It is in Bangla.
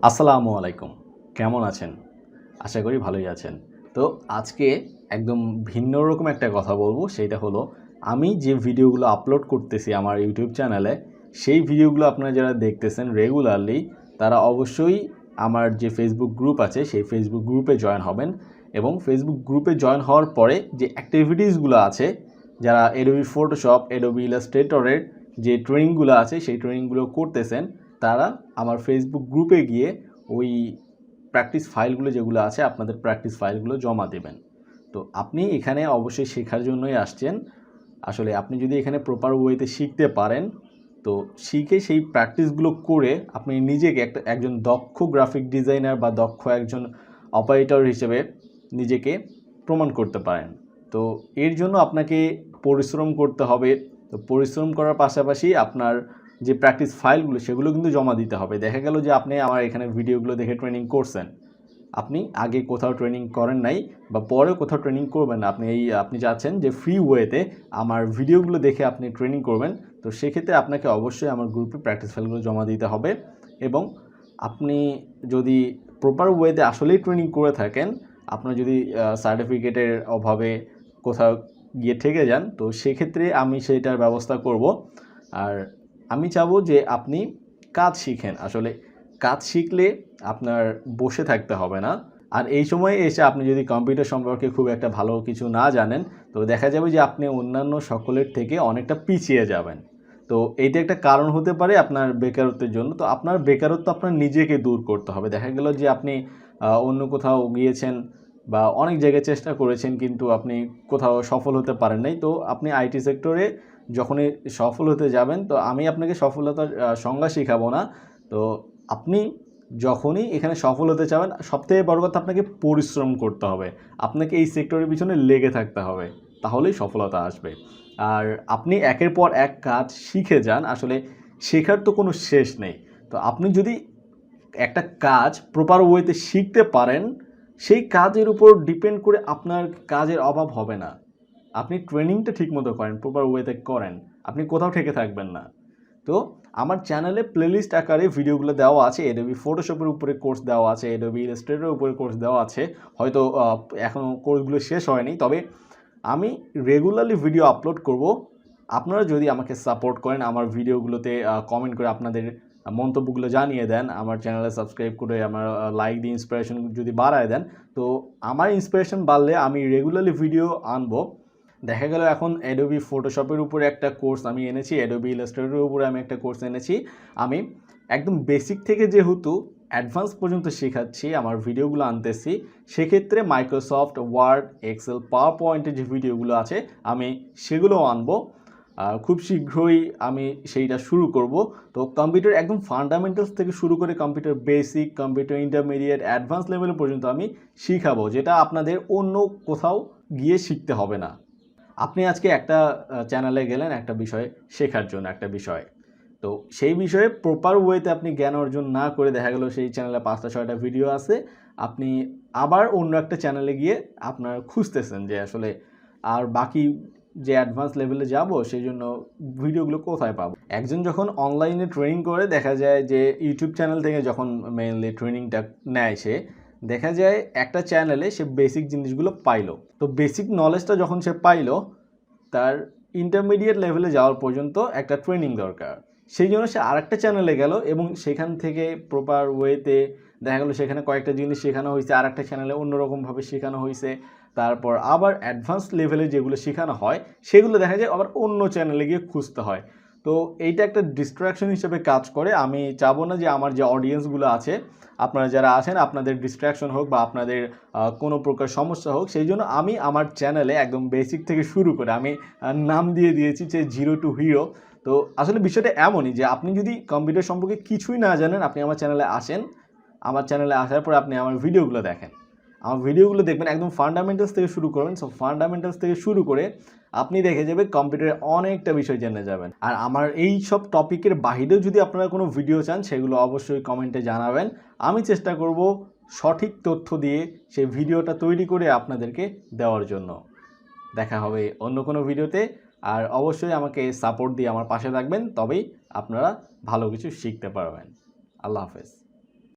আসসালামু আলাইকুম। কেমন আছেন? আশা করি ভালোই আছেন। তো আজকে একদম ভিন্ন রকম একটা কথা বলবো। সেইটা হলো আমি যে ভিডিওগুলো আপলোড করতেছি আমার ইউটিউব চ্যানেলে, সেই ভিডিওগুলো আপনারা যারা দেখতেছেন রেগুলারলি তারা অবশ্যই আমার যে ফেসবুক গ্রুপ আছে সেই ফেসবুক গ্রুপে জয়েন হবেন এবং ফেসবুক গ্রুপে জয়েন হওয়ার পরে যে অ্যাক্টিভিটিসগুলো আছে, যারা Adobe Photoshop, Adobe Illustrator এর যে ট্রেনিংগুলো আছে সেই ট্রেনিংগুলো করতেছেন, তারা আমার ফেসবুক গ্রুপে গিয়ে ওই প্র্যাকটিস ফাইলগুলো যেগুলো আছে আপনাদের প্র্যাকটিস ফাইলগুলো জমা দেবেন। তো আপনি এখানে অবশ্যই শেখার জন্যই আসছেন। আসলে আপনি যদি এখানে প্রপার ওয়েতে শিখতে পারেন, তো শিখে সেই প্র্যাকটিসগুলো করে আপনি নিজেকে একজন দক্ষ গ্রাফিক ডিজাইনার বা দক্ষ একজন অপারেটর হিসেবে নিজেকে প্রমাণ করতে পারেন। তো এর জন্য আপনাকে পরিশ্রম করতে হবে। তো পরিশ্রম করার পাশাপাশি আপনার যে প্র্যাকটিস ফাইলগুলো সেগুলো কিন্তু জমা দিতে হবে। দেখা গেল যে আপনি আমার এখানে ভিডিওগুলো দেখে ট্রেনিং করছেন, আপনি আগে কোথাও ট্রেনিং করেন নাই বা পরে কোথাও ট্রেনিং করবেন না, আপনি চাচ্ছেন যে ফ্রি ওয়েতে আমার ভিডিওগুলো দেখে আপনি ট্রেনিং করবেন। তো সেক্ষেত্রে আপনাকে অবশ্যই আমার গ্রুপে প্র্যাকটিস ফাইলগুলো জমা দিতে হবে এবং আপনি যদি প্রপার ওয়েতে আসলেই ট্রেনিং করে থাকেন, আপনার যদি সার্টিফিকেটের অভাবে কোথাও গিয়ে ঠেকে যান, তো সেক্ষেত্রে আমি সেইটার ব্যবস্থা করব। আর আমি চাবো যে আপনি কাজ শিখেন। আসলে কাজ শিখলে আপনার বসে থাকতে হবে না। আর এই সময়ে এসে আপনি যদি কম্পিউটার সম্পর্কে খুব একটা ভালো কিছু না জানেন, তো দেখা যাবে যে আপনি অন্যান্য সকলের থেকে অনেকটা পিছিয়ে যাবেন। তো এইটা একটা কারণ হতে পারে আপনার বেকারত্বের জন্য। তো আপনার বেকারত্ব আপনার নিজেকে দূর করতে হবে। দেখা গেল যে আপনি অন্য কোথাও গিয়েছেন বা অনেক জায়গায় চেষ্টা করেছেন কিন্তু আপনি কোথাও সফল হতে পারেন নাই। তো আপনি আইটি সেক্টরে যখনই সফল হতে যাবেন, তো আমি আপনাকে সফলতার সংজ্ঞা শিখাবো না। তো আপনি যখনই এখানে সফল হতে চাবেন, সবথেকে বড় কথা আপনাকে পরিশ্রম করতে হবে। আপনাকে এই সেক্টরের পিছনে লেগে থাকতে হবে। তাহলেই সফলতা আসবে। আর আপনি একের পর এক কাজ শিখে যান। আসলে শেখার তো কোনো শেষ নেই। তো আপনি যদি একটা কাজ প্রপার ওয়েতে শিখতে পারেন, সেই কাজের উপর ডিপেন্ড করে আপনার কাজের অভাব হবে না। আপনি ট্রেনিংটা ঠিকমতো করেন, প্রপার ওয়েতে করেন, আপনি কোথাও ঠেকে থাকবেন না। তো আমার চ্যানেলে প্লেলিস্ট আকারে ভিডিওগুলো দেওয়া আছে। Adobe Photoshop এর উপরে কোর্স দেওয়া আছে, Adobe Illustrator এর উপরে কোর্স দেওয়া আছে। হয়তো এখনও কোর্সগুলো শেষ হয়নি, তবে আমি রেগুলারলি ভিডিও আপলোড করব। আপনারা যদি আমাকে সাপোর্ট করেন, আমার ভিডিওগুলোতে কমেন্ট করে আপনাদের মন্তব্যগুলো জানিয়ে দেন, আমার চ্যানেলে সাবস্ক্রাইব করে আমার লাইক দিয়ে ইন্সপিরেশন যদি বাড়ায় দেন, তো আমার ইন্সপিরেশন বাড়লে আমি রেগুলারলি ভিডিও আনবো। দেখা গেল এখন Adobe Photoshop-এর উপরে একটা কোর্স আমি এনেছি, Adobe Illustrator-এর উপরে আমি একটা কোর্স এনেছি। আমি একদম বেসিক থেকে যেহেতু অ্যাডভান্স পর্যন্ত শেখাচ্ছি, আমার ভিডিওগুলো আনতেছি, সেক্ষেত্রে মাইক্রোসফট ওয়ার্ড, এক্সেল, পাওয়ার পয়েন্টের যে ভিডিওগুলো আছে আমি সেগুলোও আনবো। খুব শীঘ্রই আমি সেইটা শুরু করব। তো কম্পিউটার একদম ফান্ডামেন্টালস থেকে শুরু করে computer basic, computer intermediate, advance level পর্যন্ত আমি শিখাবো, যেটা আপনাদের অন্য কোথাও গিয়ে শিখতে হবে না। আপনি আজকে একটা চ্যানেলে গেলেন একটা বিষয় শেখার জন্য, একটা বিষয়। তো সেই বিষয়ে প্রপার ওয়েতে আপনি জ্ঞান অর্জন না করে দেখা গেল সেই চ্যানেলে ৫টা ৬টা ভিডিও আছে, আপনি আবার অন্য একটা চ্যানেলে গিয়ে আপনার খুঁজতেছেন যে আসলে আর বাকি যে অ্যাডভান্স লেভেলে যাব সেই জন্য ভিডিওগুলো কোথায় পাবো। একজন যখন অনলাইনে ট্রেনিং করে, দেখা যায় যে ইউটিউব চ্যানেল থেকে যখন মেইনলি ট্রেনিংটা নেয়, সে দেখা যায় একটা চ্যানেলে সে বেসিক জিনিসগুলো পাইলো। তো বেসিক নলেজটা যখন সে পাইলো, তার ইন্টারমিডিয়েট লেভেলে যাওয়ার পর্যন্ত একটা ট্রেনিং দরকার। সেই জন্য সে আরেকটা চ্যানেলে গেল এবং সেখান থেকে প্রপার ওয়েতে দেখা গেলো সেখানে কয়েকটা জিনিস শেখানো হয়েছে, আরেকটা চ্যানেলে অন্যরকমভাবে শেখানো হয়েছে। তারপর আবার অ্যাডভান্স লেভেলে যেগুলো শেখানো হয় সেগুলো দেখা যায় আবার অন্য চ্যানেলে গিয়ে খুঁজতে হয়। তো এইটা একটা ডিস্ট্র্যাকশন হিসেবে কাজ করে। আমি চাবো না যে আমার যে অডিয়েন্সগুলো আছে, আপনারা যারা আছেন, আপনাদের ডিস্ট্র্যাকশন হোক বা আপনাদের কোনো প্রকার সমস্যা হোক। সেই জন্য আমি আমার চ্যানেলে একদম বেসিক থেকে শুরু করে আমি নাম দিয়ে দিয়েছি যে জিরো টু হিরো। তো আসলে বিষয়টা এমনই যে আপনি যদি কম্পিউটার সম্পর্কে কিছুই না জানেন, আপনি আমার চ্যানেলে আসেন, আমার চ্যানেলে আসার পর আপনি আমার ভিডিওগুলো দেখেন, আমার ভিডিওগুলো দেখবেন, একদম ফান্ডামেন্টালস থেকে শুরু করবেন। সো ফান্ডামেন্টালস থেকে শুরু করে আপনি দেখে যাবে কম্পিউটারে অনেকটা বিষয় জেনে যাবেন। আর আমার এই সব টপিকের বাহিরেও যদি আপনারা কোনো ভিডিও চান, সেগুলো অবশ্যই কমেন্টে জানাবেন। আমি চেষ্টা করব সঠিক তথ্য দিয়ে সেই ভিডিওটা তৈরি করে আপনাদেরকে দেওয়ার জন্য। দেখা হবে অন্য কোনো ভিডিওতে। আর অবশ্যই আমাকে সাপোর্ট দিয়ে আমার পাশে থাকবেন, তবেই আপনারা ভালো কিছু শিখতে পারবেন। আল্লাহ হাফেজ।